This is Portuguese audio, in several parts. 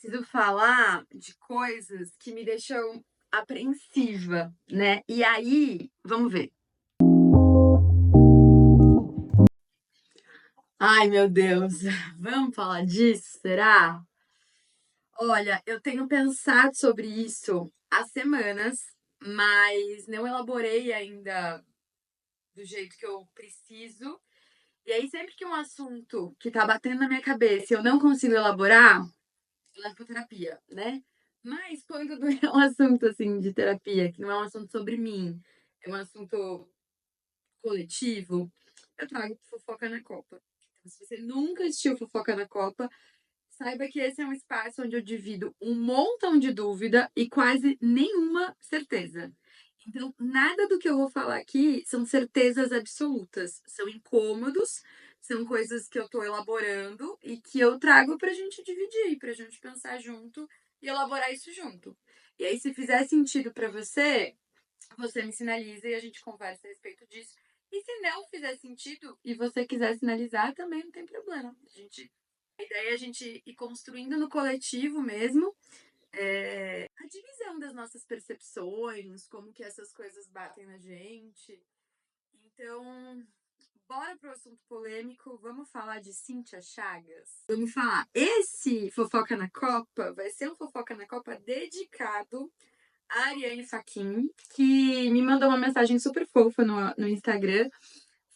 preciso falar de coisas que me deixam apreensiva, né? E aí, vamos ver. Ai, meu Deus, vamos falar disso, será? Olha, eu tenho pensado sobre isso há semanas, mas não elaborei ainda do jeito que eu preciso. E aí, sempre que um assunto que tá batendo na minha cabeça e eu não consigo elaborar, eu levo pra terapia, né? Mas quando não é um assunto assim de terapia, que não é um assunto sobre mim, é um assunto coletivo, eu trago fofoca na Copa. Então, se você nunca assistiu Fofoca na Copa, saiba que esse é um espaço onde eu divido um montão de dúvida e quase nenhuma certeza. Então, nada do que eu vou falar aqui são certezas absolutas. São incômodos, são coisas que eu tô elaborando e que eu trago pra gente dividir, pra gente pensar junto e elaborar isso junto. E aí, se fizer sentido pra você, você me sinaliza e a gente conversa a respeito disso. E se não fizer sentido e você quiser sinalizar, também não tem problema. A ideia é a gente ir construindo no coletivo mesmo a divisão das nossas percepções, como que essas coisas batem na gente. Então, bora pro assunto polêmico. Vamos falar de Cíntia Chagas? Vamos falar. Esse Fofoca na Copa vai ser um Fofoca na Copa dedicado a Ariane Fachin, que me mandou uma mensagem super fofa no Instagram,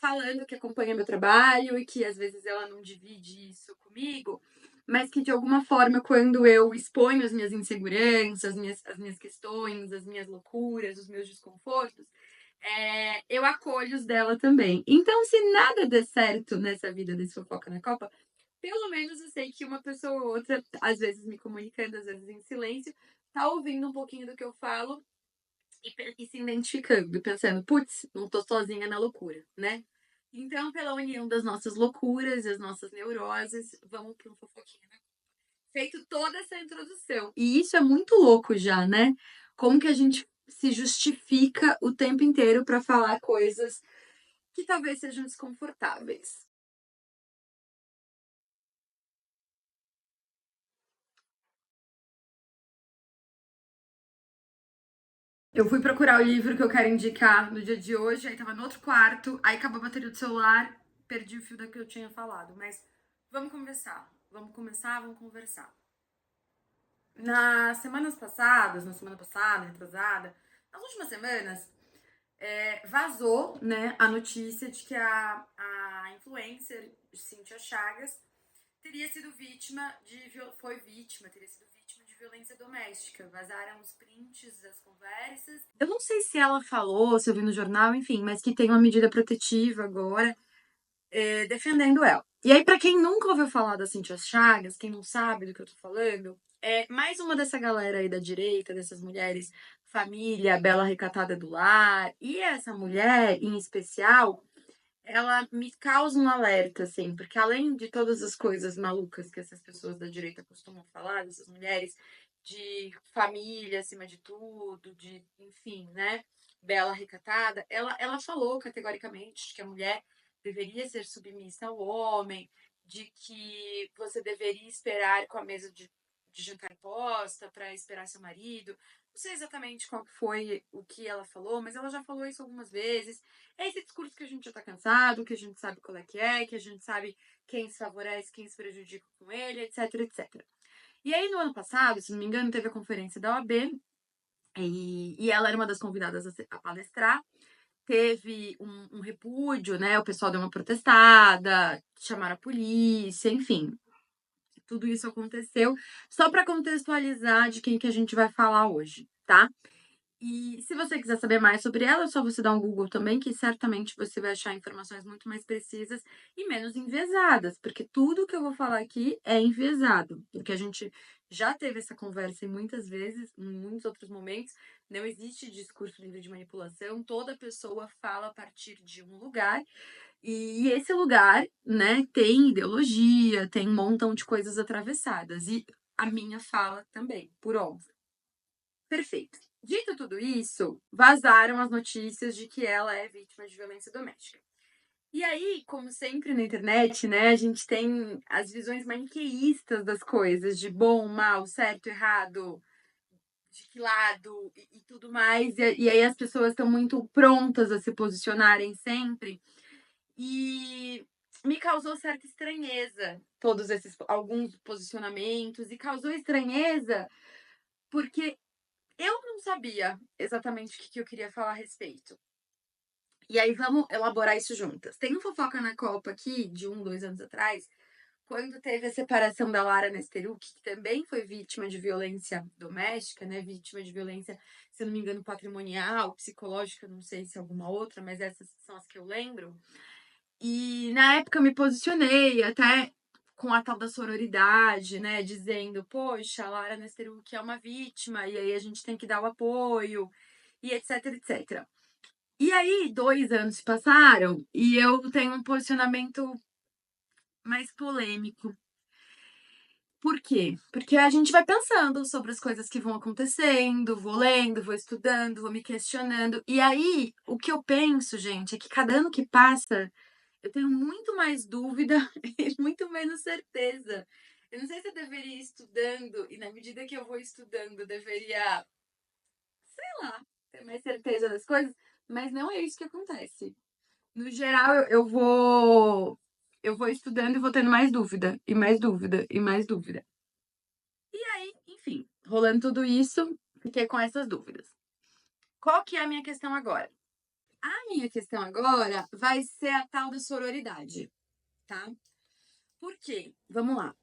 falando que acompanha meu trabalho e que às vezes ela não divide isso comigo, mas que de alguma forma, quando eu exponho as minhas inseguranças, as minhas questões, as minhas loucuras, os meus desconfortos, eu acolho os dela também. Então, se nada der certo nessa vida desse fofoca na Copa, pelo menos eu sei que uma pessoa ou outra, às vezes me comunicando, às vezes em silêncio, tá ouvindo um pouquinho do que eu falo e se identificando, pensando, putz, não tô sozinha na loucura, né? Então, pela união das nossas loucuras e as nossas neuroses, vamos para um fofoquinha. Feito toda essa introdução. E isso é muito louco já, né? Como que a gente se justifica o tempo inteiro para falar coisas que talvez sejam desconfortáveis. Eu fui procurar o livro que eu quero indicar no dia de hoje, aí tava no outro quarto, aí acabou a bateria do celular, perdi o fio da que eu tinha falado. Mas vamos conversar. Vamos começar, vamos conversar. Na semana passada, retrasada, nas últimas semanas, vazou, né, a notícia de que a influencer Cíntia Chagas teria sido vítima teria sido vítima de violência doméstica. Vazaram os prints das conversas. Eu não sei se ela falou, se eu vi no jornal, enfim, mas que tem uma medida protetiva agora defendendo ela. E aí, pra quem nunca ouviu falar da Cíntia Chagas, quem não sabe do que eu tô falando, é mais uma dessa galera aí da direita, dessas mulheres família, bela recatada do lar. E essa mulher, em especial, ela me causa um alerta, assim, porque além de todas as coisas malucas que essas pessoas da direita costumam falar, dessas mulheres de família acima de tudo, de, enfim, né, bela recatada, ela falou categoricamente que a mulher deveria ser submissa ao homem, de que você deveria esperar com a mesa de jantar posta para esperar seu marido. Não sei exatamente qual foi o que ela falou, mas ela já falou isso algumas vezes. É esse discurso que a gente já tá cansado, que a gente sabe qual é, que a gente sabe quem se favorece, quem se prejudica com ele, etc, etc. E aí, no ano passado, se não me engano, teve a conferência da OAB e ela era uma das convidadas a palestrar. Teve um repúdio, né? O pessoal deu uma protestada, chamaram a polícia, enfim. Tudo isso aconteceu. Só para contextualizar de quem que a gente vai falar hoje, tá? E se você quiser saber mais sobre ela, é só você dar um Google também, que certamente você vai achar informações muito mais precisas e menos enviesadas, porque tudo que eu vou falar aqui é enviesado, porque a gente já teve essa conversa em muitas vezes, em muitos outros momentos. Não existe discurso livre de manipulação, toda pessoa fala a partir de um lugar, e esse lugar, né, tem ideologia, tem um montão de coisas atravessadas, e a minha fala também, por óbvio. Perfeito. Dito tudo isso, vazaram as notícias de que ela é vítima de violência doméstica. E aí, como sempre na internet, né, a gente tem as visões maniqueístas das coisas, de bom, mal, certo, errado, de que lado e tudo mais. E aí as pessoas estão muito prontas a se posicionarem sempre. E me causou certa estranheza todos esses alguns posicionamentos e causou estranheza porque eu não sabia exatamente o que eu queria falar a respeito. E aí vamos elaborar isso juntas. Tem um Fofoca na Copa aqui, de 2 anos atrás, quando teve a separação da Lara Nesteruk, que também foi vítima de violência doméstica, né? Vítima de violência, se eu não me engano, patrimonial, psicológica, não sei se alguma outra, mas essas são as que eu lembro. E na época eu me posicionei até com a tal da sororidade, né? Dizendo, poxa, a Lara Nesteruk é uma vítima, e aí a gente tem que dar o apoio, e etc, etc. E aí, 2 anos se passaram e eu tenho um posicionamento mais polêmico. Por quê? Porque a gente vai pensando sobre as coisas que vão acontecendo, vou lendo, vou estudando, vou me questionando. E aí, o que eu penso, gente, é que cada ano que passa, eu tenho muito mais dúvida e muito menos certeza. Eu não sei se eu deveria ir estudando, e na medida que eu vou estudando, eu deveria, sei lá, ter mais certeza das coisas, mas não é isso que acontece. No geral, eu vou estudando e vou tendo mais dúvida, e mais dúvida, e mais dúvida. E aí, enfim, rolando tudo isso, fiquei com essas dúvidas. Qual que é a minha questão agora? A minha questão agora vai ser a tal da sororidade, tá? Por quê? Vamos lá.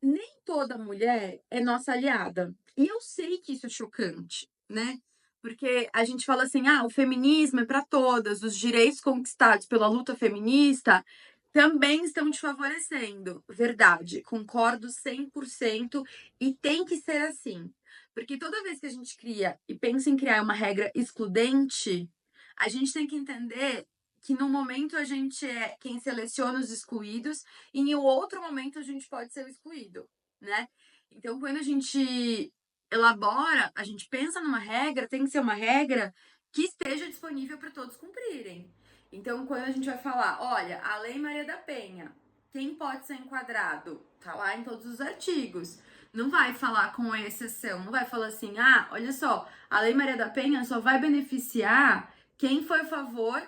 Nem toda mulher é nossa aliada. E eu sei que isso é chocante, né? Porque a gente fala assim: ah, o feminismo é para todas, os direitos conquistados pela luta feminista também estão te favorecendo. Verdade, concordo 100% e tem que ser assim. Porque toda vez que a gente cria e pensa em criar uma regra excludente, a gente tem que entender que no momento a gente é quem seleciona os excluídos e em outro momento a gente pode ser o excluído, né? Então, quando a gente elabora, a gente pensa numa regra, tem que ser uma regra que esteja disponível para todos cumprirem. Então, quando a gente vai falar, olha, a Lei Maria da Penha, quem pode ser enquadrado? Tá lá em todos os artigos. Não vai falar com exceção, não vai falar assim, ah, olha só, a Lei Maria da Penha só vai beneficiar quem foi a favor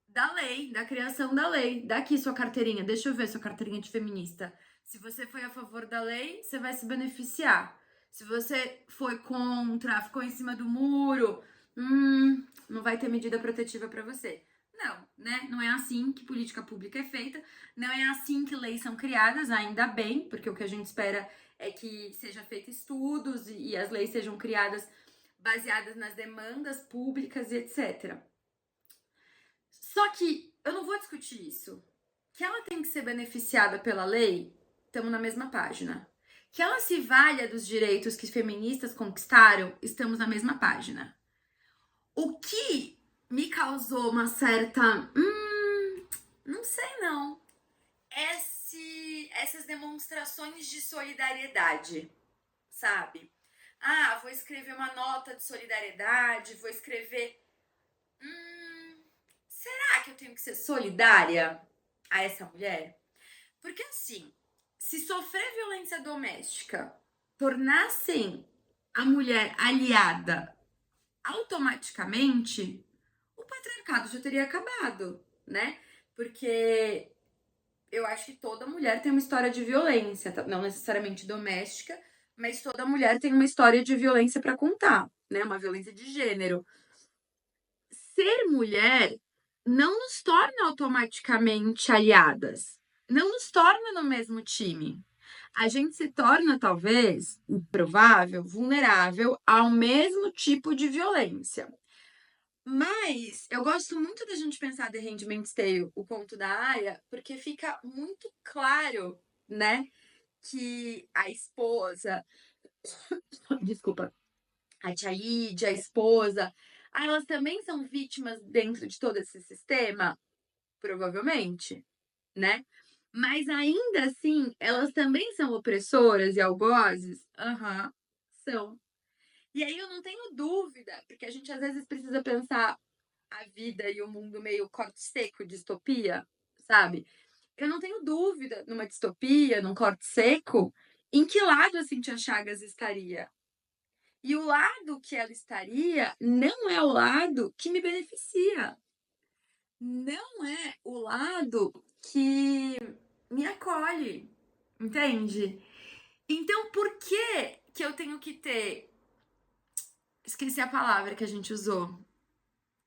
da lei, da criação da lei. Dá aqui sua carteirinha, deixa eu ver sua carteirinha de feminista. Se você foi a favor da lei, você vai se beneficiar. Se você foi contra, ficou em cima do muro, não vai ter medida protetiva para você. Não, né? Não é assim que política pública é feita, não é assim que leis são criadas, ainda bem, porque o que a gente espera é que seja feito estudos e as leis sejam criadas baseadas nas demandas públicas e etc. Só que eu não vou discutir isso. Que ela tem que ser beneficiada pela lei, estamos na mesma página. Que ela se valha dos direitos que feministas conquistaram, estamos na mesma página. O que me causou uma certa. Não sei não. Essas demonstrações de solidariedade, sabe? Ah, vou escrever uma nota de solidariedade, vou escrever. Será que eu tenho que ser solidária a essa mulher? Porque assim, se sofrer violência doméstica tornassem a mulher aliada automaticamente, o patriarcado já teria acabado, né? Porque eu acho que toda mulher tem uma história de violência, não necessariamente doméstica, mas toda mulher tem uma história de violência para contar, né? Uma violência de gênero. Ser mulher não nos torna automaticamente aliadas, não nos torna no mesmo time. A gente se torna, talvez, improvável, vulnerável ao mesmo tipo de violência. Mas eu gosto muito da gente pensar The Handmaid's Tale, o conto da Arya, porque fica muito claro, né, que a esposa, desculpa, a tia Lídia, a esposa, elas também são vítimas dentro de todo esse sistema? Provavelmente, né? Mas ainda assim, elas também são opressoras e algozes? Aham, são. E aí eu não tenho dúvida, porque a gente às vezes precisa pensar a vida e o mundo meio corte seco, distopia, sabe? Eu não tenho dúvida numa distopia, num corte seco, em que lado a Cintia Chagas estaria. E o lado que ela estaria não é o lado que me beneficia. Não é o lado que me acolhe, entende? Então, por que eu tenho que ter. Esqueci a palavra que a gente usou.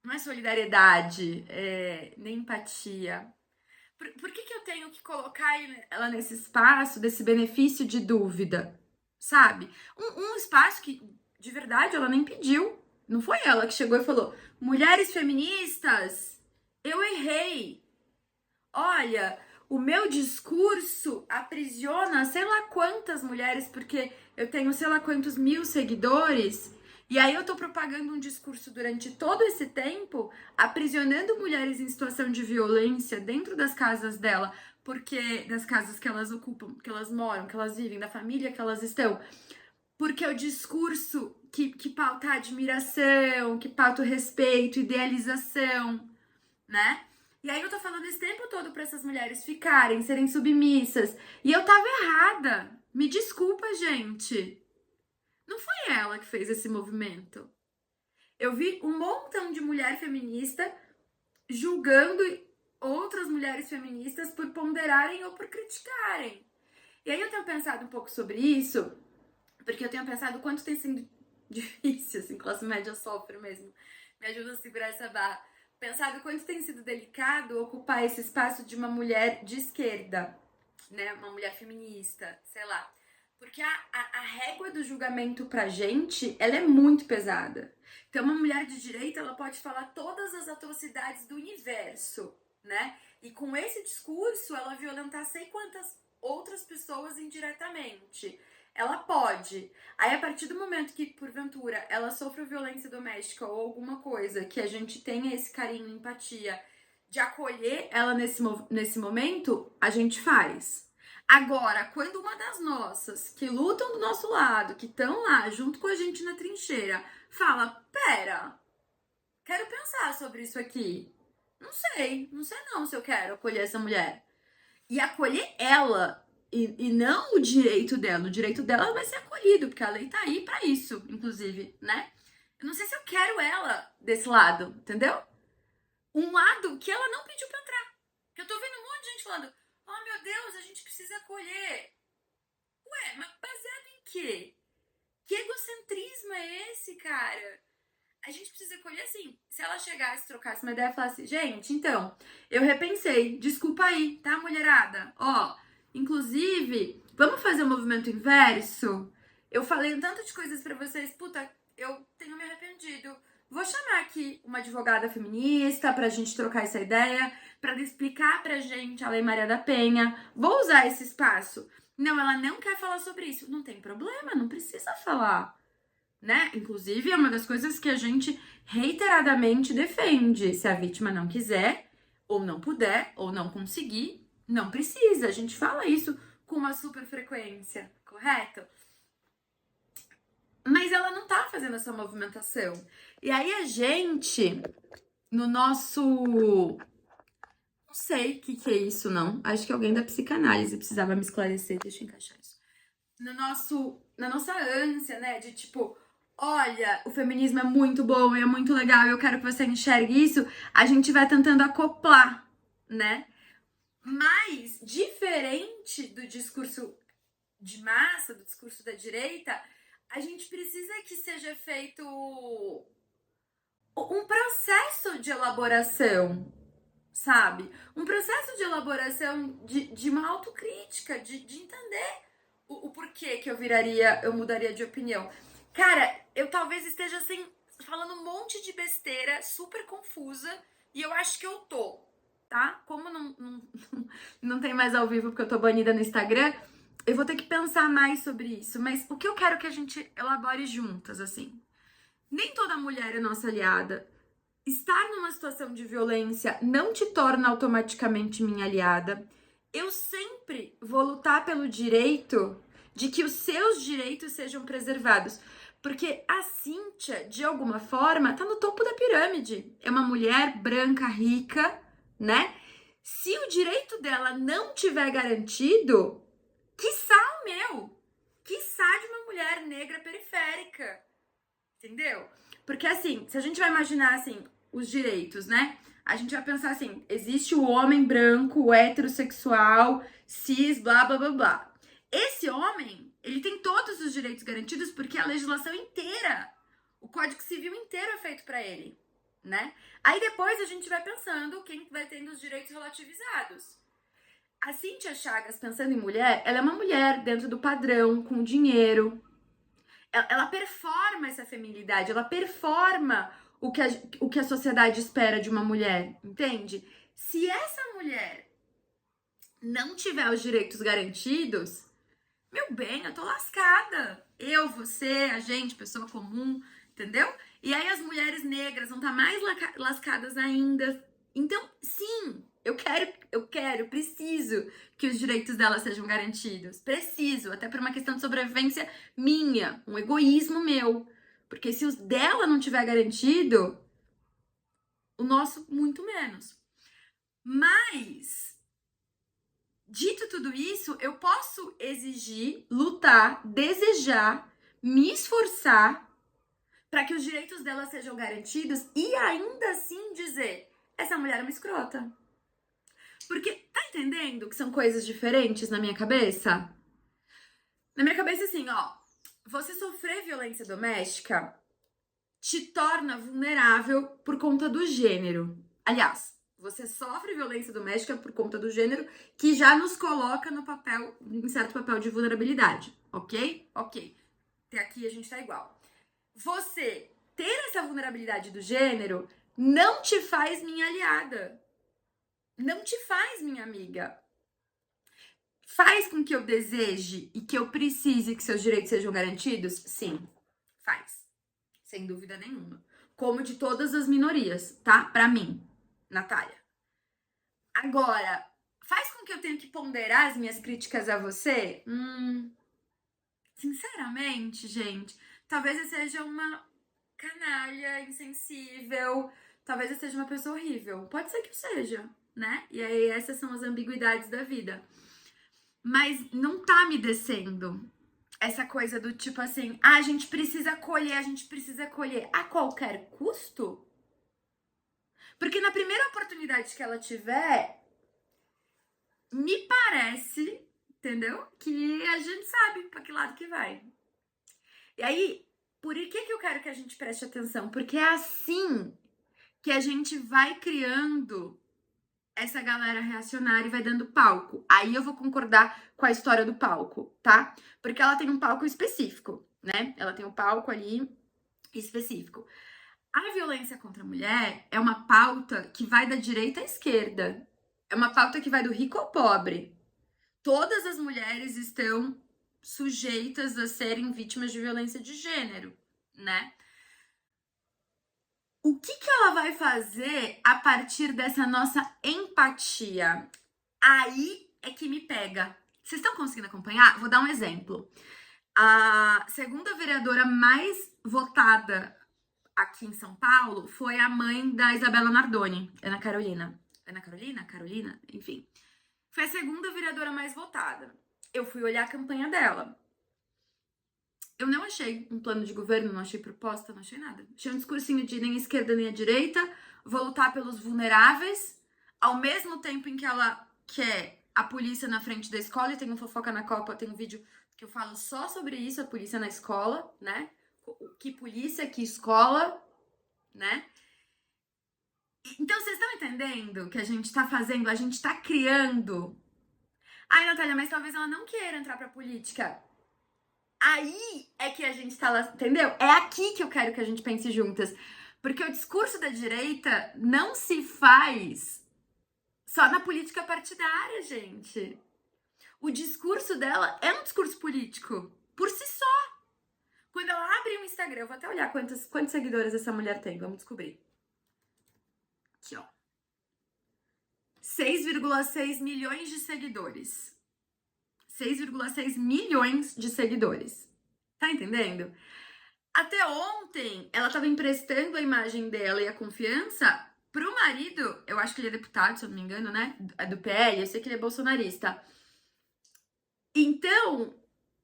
Não é solidariedade, nem empatia. Por que eu tenho que colocar ela nesse espaço desse benefício de dúvida? Sabe? Um espaço que, de verdade, ela nem pediu. Não foi ela que chegou e falou: mulheres feministas, eu errei. Olha, o meu discurso aprisiona sei lá quantas mulheres, porque eu tenho sei lá quantos mil seguidores. E aí eu tô propagando um discurso durante todo esse tempo, aprisionando mulheres em situação de violência dentro das casas dela, porque das casas que elas ocupam, que elas moram, que elas vivem, da família que elas estão. Porque é o discurso que pauta a admiração, que pauta o respeito, idealização, né? E aí eu tô falando esse tempo todo pra essas mulheres ficarem, serem submissas. E eu tava errada. Me desculpa, gente. Não foi ela que fez esse movimento. Eu vi um montão de mulher feminista julgando outras mulheres feministas por ponderarem ou por criticarem. E aí eu tenho pensado um pouco sobre isso, porque eu tenho pensado o quanto tem sido difícil, assim, classe média sofre mesmo. Me ajuda a segurar essa barra. Pensado o quanto tem sido delicado ocupar esse espaço de uma mulher de esquerda, né? Uma mulher feminista, sei lá. Porque a régua do julgamento pra gente, ela é muito pesada. Então, uma mulher de direita, ela pode falar todas as atrocidades do universo, né? E com esse discurso, ela violentar sei quantas outras pessoas indiretamente. Ela pode. Aí, a partir do momento que, porventura, ela sofre violência doméstica ou alguma coisa, que a gente tenha esse carinho, empatia, de acolher ela nesse momento, a gente faz. Agora, quando uma das nossas, que lutam do nosso lado, que estão lá junto com a gente na trincheira, fala: pera, quero pensar sobre isso aqui. Não sei não se eu quero acolher essa mulher. E acolher ela e não o direito dela. O direito dela vai ser acolhido, porque a lei tá aí pra isso, inclusive, né? Eu não sei se eu quero ela desse lado, entendeu? Um lado que ela não pediu pra entrar. Que eu tô vendo um monte de gente falando: oh meu Deus, a gente precisa acolher. Ué, mas baseado em quê? Que egocentrismo é esse, cara? A gente precisa acolher assim. Se ela chegasse, trocasse uma ideia e falasse: gente, então, eu repensei, desculpa aí, tá, mulherada? Ó, inclusive, vamos fazer o movimento inverso? Eu falei um tanto de coisas pra vocês, puta, eu tenho me arrependido. Vou chamar aqui uma advogada feminista pra gente trocar essa ideia, pra explicar pra gente a Lei Maria da Penha. Vou usar esse espaço. Não, ela não quer falar sobre isso. Não tem problema, não precisa falar, né? Inclusive, é uma das coisas que a gente reiteradamente defende. Se a vítima não quiser, ou não puder, ou não conseguir, não precisa. A gente fala isso com uma super frequência, correto? Mas ela não tá fazendo essa movimentação. E aí a gente, no nosso... Não sei o que é isso, não. Acho que alguém da psicanálise precisava me esclarecer. Deixa eu encaixar isso. Na nossa ânsia, né, de tipo, olha, o feminismo é muito bom, é muito legal, eu quero que você enxergue isso, a gente vai tentando acoplar, né? Mas, diferente do discurso de massa, do discurso da direita, a gente precisa que seja feito um processo de elaboração, sabe? Um processo de elaboração de uma autocrítica, de entender o porquê que eu mudaria de opinião. Cara, eu talvez esteja assim, falando um monte de besteira, super confusa, e eu acho que eu tô, tá? Como não tem mais ao vivo porque eu tô banida no Instagram, eu vou ter que pensar mais sobre isso. Mas o que eu quero que a gente elabore juntas, assim. Nem toda mulher é nossa aliada. Estar numa situação de violência não te torna automaticamente minha aliada. Eu sempre vou lutar pelo direito de que os seus direitos sejam preservados. Porque a Cíntia, de alguma forma, tá no topo da pirâmide. É uma mulher branca, rica, né? Se o direito dela não tiver garantido, quiçá o meu, quiçá de uma mulher negra periférica, entendeu? Porque assim, se a gente vai imaginar assim, os direitos, né? A gente vai pensar assim, existe o homem branco, o heterossexual, cis, blá, blá, blá, blá. Esse homem, ele tem todos os direitos garantidos porque a legislação inteira, o Código Civil inteiro é feito para ele, né? Aí depois a gente vai pensando quem vai tendo os direitos relativizados. A Cíntia Chagas, pensando em mulher, ela é uma mulher dentro do padrão, com dinheiro. Ela performa essa feminilidade, ela performa o que a sociedade espera de uma mulher, entende? Se essa mulher não tiver os direitos garantidos, meu bem, eu tô lascada. Eu, você, a gente, pessoa comum, entendeu? E aí as mulheres negras vão estar mais lascadas ainda. Então, sim, preciso que os direitos delas sejam garantidos. Preciso, até por uma questão de sobrevivência minha, um egoísmo meu. Porque se os dela não tiver garantido, o nosso muito menos. Mas, dito tudo isso, eu posso exigir, lutar, desejar, me esforçar para que os direitos dela sejam garantidos e ainda assim dizer: essa mulher é uma escrota. Porque, tá entendendo que são coisas diferentes na minha cabeça? Na minha cabeça, assim, ó, você sofrer violência doméstica te torna vulnerável por conta do gênero. Aliás, você sofre violência doméstica por conta do gênero, que já nos coloca no papel, em certo papel de vulnerabilidade, ok? Ok. Até aqui a gente tá igual. Você ter essa vulnerabilidade do gênero não te faz minha aliada. Não te faz minha amiga. Faz com que eu deseje e que eu precise que seus direitos sejam garantidos? Sim, faz. Sem dúvida nenhuma. Como de todas as minorias, tá? Pra mim, Natália. Agora, faz com que eu tenha que ponderar as minhas críticas a você? Sinceramente, gente, talvez eu seja uma canalha, insensível, talvez eu seja uma pessoa horrível. Pode ser que eu seja, né? E aí essas são as ambiguidades da vida. Mas não tá me descendo essa coisa do tipo assim, a gente precisa colher a qualquer custo? Porque na primeira oportunidade que ela tiver, me parece, entendeu? Que a gente sabe pra que lado que vai. E aí, por que eu quero que a gente preste atenção? Porque é assim que a gente vai criando essa galera reacionária e vai dando palco. Aí eu vou concordar com a história do palco, tá? Porque ela tem um palco específico, né? Ela tem um palco ali específico. A violência contra a mulher é uma pauta que vai da direita à esquerda. É uma pauta que vai do rico ao pobre. Todas as mulheres estão sujeitas a serem vítimas de violência de gênero, né? O que ela vai fazer a partir dessa nossa empatia? Aí é que me pega. Vocês estão conseguindo acompanhar? Vou dar um exemplo. A segunda vereadora mais votada aqui em São Paulo foi a mãe da Isabela Nardoni, Ana Carolina. Ana Carolina? Carolina? Enfim. Foi a segunda vereadora mais votada. Eu fui olhar a campanha dela. Eu não achei um plano de governo, não achei proposta, não achei nada. Achei um discursinho de nem a esquerda nem a direita, vou lutar pelos vulneráveis, ao mesmo tempo em que ela quer a polícia na frente da escola, e tem um Fofoca na Copa, tem um vídeo que eu falo só sobre isso, a polícia na escola, né? Que polícia, que escola, né? Então, vocês estão entendendo o que a gente tá fazendo? A gente tá criando. Ai, Natália, mas talvez ela não queira entrar pra política. Aí é que a gente tá lá, entendeu? É aqui que eu quero que a gente pense juntas. Porque o discurso da direita não se faz só na política partidária, gente. O discurso dela é um discurso político, por si só. Quando ela abre o Instagram, eu vou até olhar quantos seguidores essa mulher tem, vamos descobrir. Aqui, ó. 6,6 milhões de seguidores. 6,6 milhões de seguidores. Tá entendendo? Até ontem, ela tava emprestando a imagem dela e a confiança pro marido, eu acho que ele é deputado, se eu não me engano, né? É do PL, eu sei que ele é bolsonarista. Então,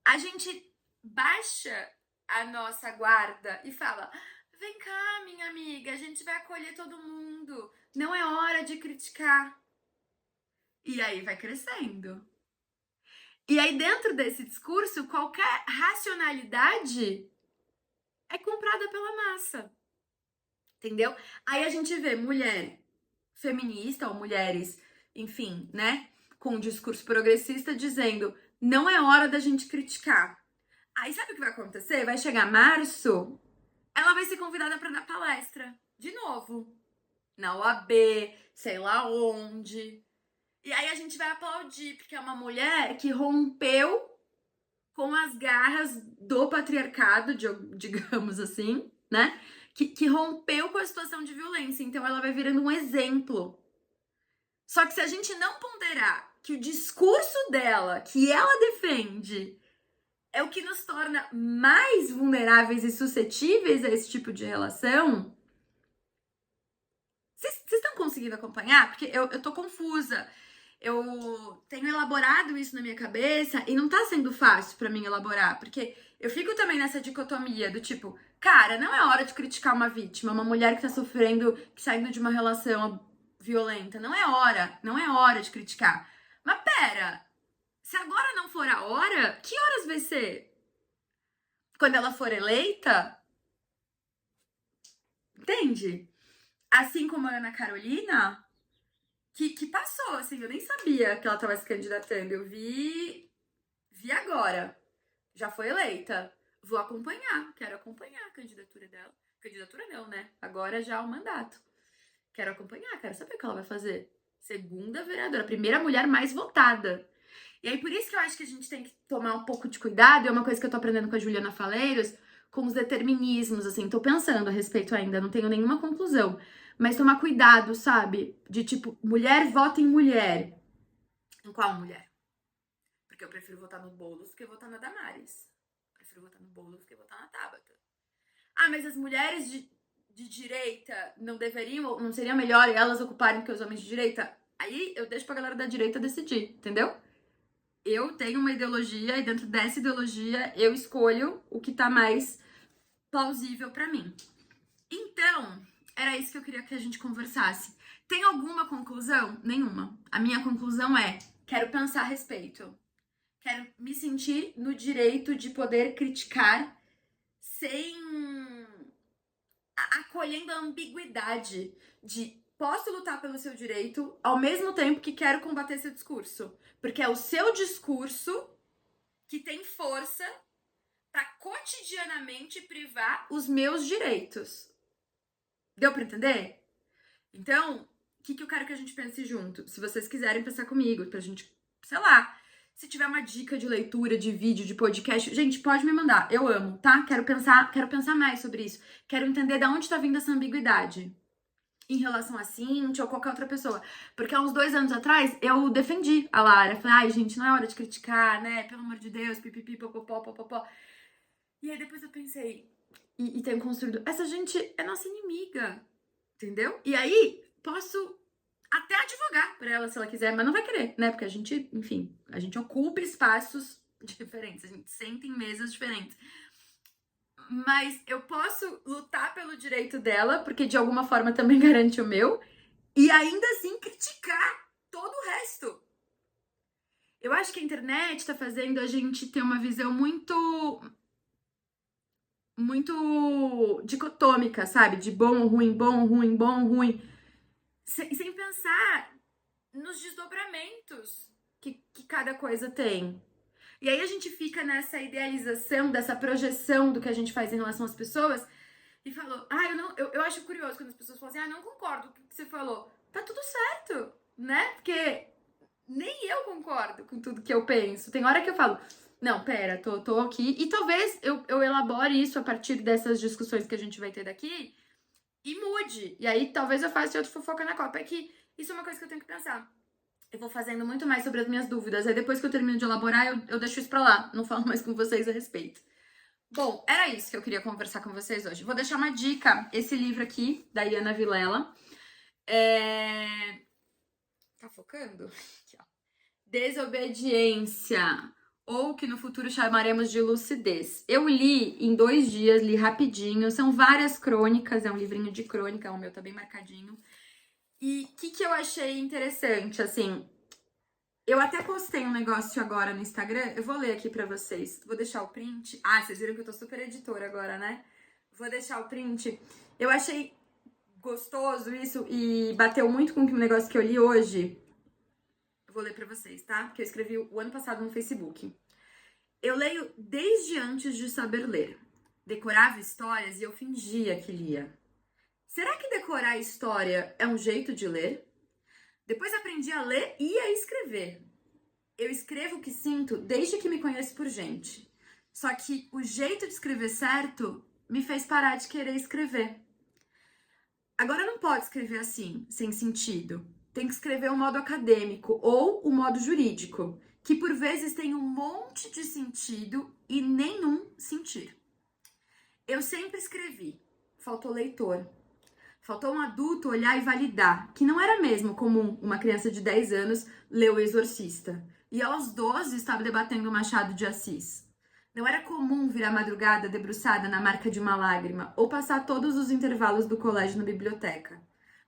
a gente baixa a nossa guarda e fala: vem cá, minha amiga, a gente vai acolher todo mundo. Não é hora de criticar. E aí vai crescendo. E aí, dentro desse discurso, qualquer racionalidade é comprada pela massa. Entendeu? Aí a gente vê mulher feminista ou mulheres, enfim, né, com um discurso progressista dizendo: não é hora da gente criticar. Aí sabe o que vai acontecer? Vai chegar março, ela vai ser convidada para dar palestra de novo, na OAB, sei lá onde. E aí a gente vai aplaudir, porque é uma mulher que rompeu com as garras do patriarcado, digamos assim, né? Que rompeu com a situação de violência. Então ela vai virando um exemplo. Só que se a gente não ponderar que o discurso dela, que ela defende, é o que nos torna mais vulneráveis e suscetíveis a esse tipo de relação. Vocês estão conseguindo acompanhar? Porque eu tô confusa. Eu tenho elaborado isso na minha cabeça e não tá sendo fácil pra mim elaborar, porque eu fico também nessa dicotomia do tipo, cara, não é hora de criticar uma vítima, uma mulher que tá sofrendo, que saindo de uma relação violenta, não é hora de criticar. Mas pera, se agora não for a hora, que horas vai ser? Quando ela for eleita? Entende? Assim como a Ana Carolina, que passou, assim, eu nem sabia que ela tava se candidatando. Eu vi agora. Já foi eleita. Vou acompanhar, quero acompanhar a candidatura dela. Candidatura não, né? Agora já o mandato. Quero acompanhar, quero saber o que ela vai fazer. Segunda vereadora, primeira mulher mais votada. E aí, por isso que eu acho que a gente tem que tomar um pouco de cuidado, é uma coisa que eu tô aprendendo com a Juliana Faleiros, com os determinismos, assim, tô pensando a respeito ainda, não tenho nenhuma conclusão. Mas tomar cuidado, sabe? De tipo, mulher vota em mulher. Em qual mulher? Porque eu prefiro votar no Boulos do que votar na Damares. Prefiro votar no Boulos do que votar na Tabata. Ah, mas as mulheres de direita não deveriam, não seria melhor elas ocuparem do que os homens de direita? Aí eu deixo pra galera da direita decidir, entendeu? Eu tenho uma ideologia e dentro dessa ideologia eu escolho o que tá mais plausível pra mim. Então, era isso que eu queria que a gente conversasse. Tem alguma conclusão? Nenhuma. A minha conclusão é: quero pensar a respeito. Quero me sentir no direito de poder criticar sem acolhendo a ambiguidade de posso lutar pelo seu direito ao mesmo tempo que quero combater seu discurso. Porque é o seu discurso que tem força para cotidianamente privar os meus direitos. Deu para entender? Então, o que eu quero que a gente pense junto? Se vocês quiserem pensar comigo, pra gente, sei lá, se tiver uma dica de leitura, de vídeo, de podcast, gente, pode me mandar. Eu amo, tá? Quero pensar mais sobre isso. Quero entender de onde tá vindo essa ambiguidade em relação a Cintia ou qualquer outra pessoa. Porque há uns 2 anos atrás, eu defendi a Lara. Falei, ai, gente, não é hora de criticar, né? Pelo amor de Deus, pipipi, popopó, popopó. E aí depois eu pensei, e tenho construído, essa gente é nossa inimiga, entendeu? E aí, posso até advogar pra ela se ela quiser, mas não vai querer, né? Porque a gente, enfim, a gente ocupa espaços diferentes, a gente senta em mesas diferentes. Mas eu posso lutar pelo direito dela, porque de alguma forma também garante o meu, e ainda assim criticar todo o resto. Eu acho que a internet tá fazendo a gente ter uma visão muito dicotômica, sabe? De bom, ruim, bom, ruim, bom, ruim. Sem pensar nos desdobramentos que cada coisa tem. E aí a gente fica nessa idealização, dessa projeção do que a gente faz em relação às pessoas e falou, eu acho curioso quando as pessoas falam assim, não concordo com o que você falou. Tá tudo certo, né? Porque nem eu concordo com tudo que eu penso. Tem hora que eu falo, não, pera, tô aqui. E talvez eu elabore isso a partir dessas discussões que a gente vai ter daqui e mude. E aí talvez eu faça outro fofoca na Copa. É que isso é uma coisa que eu tenho que pensar. eu vou fazendo muito mais sobre as minhas dúvidas. Aí depois que eu termino de elaborar, eu deixo isso pra lá. Não falo mais com vocês a respeito. Bom, era isso que eu queria conversar com vocês hoje. Vou deixar uma dica. Esse livro aqui, da Iana Vilela. Tá focando? Aqui, ó. Desobediência. Ou que no futuro chamaremos de lucidez. Eu li em 2 dias, li rapidinho. São várias crônicas, é um livrinho de crônica, o meu tá bem marcadinho. E o que eu achei interessante, assim, eu até postei um negócio agora no Instagram, eu vou ler aqui pra vocês, vou deixar o print. Ah, vocês viram que eu tô super editora agora, né? Vou deixar o print. Eu achei gostoso isso e bateu muito com o negócio que eu li hoje. Eu vou ler pra vocês, tá? Porque eu escrevi o ano passado no Facebook. Eu leio desde antes de saber ler. Decorava histórias e eu fingia que lia. Será que decorar história é um jeito de ler? Depois aprendi a ler e a escrever. Eu escrevo o que sinto desde que me conheço por gente. Só que o jeito de escrever certo me fez parar de querer escrever. Agora não pode escrever assim, sem sentido. Tem que escrever o modo acadêmico ou o modo jurídico, que por vezes tem um monte de sentido e nenhum sentir. Eu sempre escrevi, faltou leitor. Faltou um adulto olhar e validar, que não era mesmo comum uma criança de 10 anos ler O Exorcista. E aos 12 estava debatendo o Machado de Assis. Não era comum vir à madrugada debruçada na marca de uma lágrima ou passar todos os intervalos do colégio na biblioteca.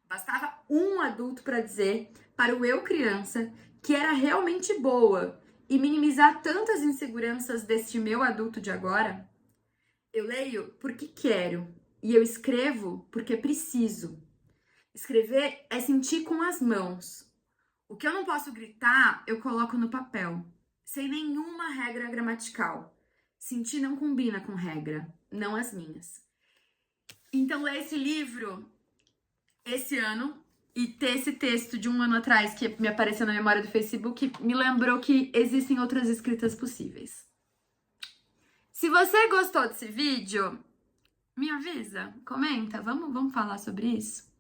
Bastava um adulto para dizer, para o eu criança, que era realmente boa e minimizar tantas inseguranças deste meu adulto de agora. Eu leio porque quero. E eu escrevo porque preciso. Escrever é sentir com as mãos. O que eu não posso gritar, eu coloco no papel. Sem nenhuma regra gramatical. Sentir não combina com regra, não as minhas. Então, ler esse livro esse ano e ter esse texto de um ano atrás que me apareceu na memória do Facebook me lembrou que existem outras escritas possíveis. Se você gostou desse vídeo, me avisa, comenta, vamos falar sobre isso?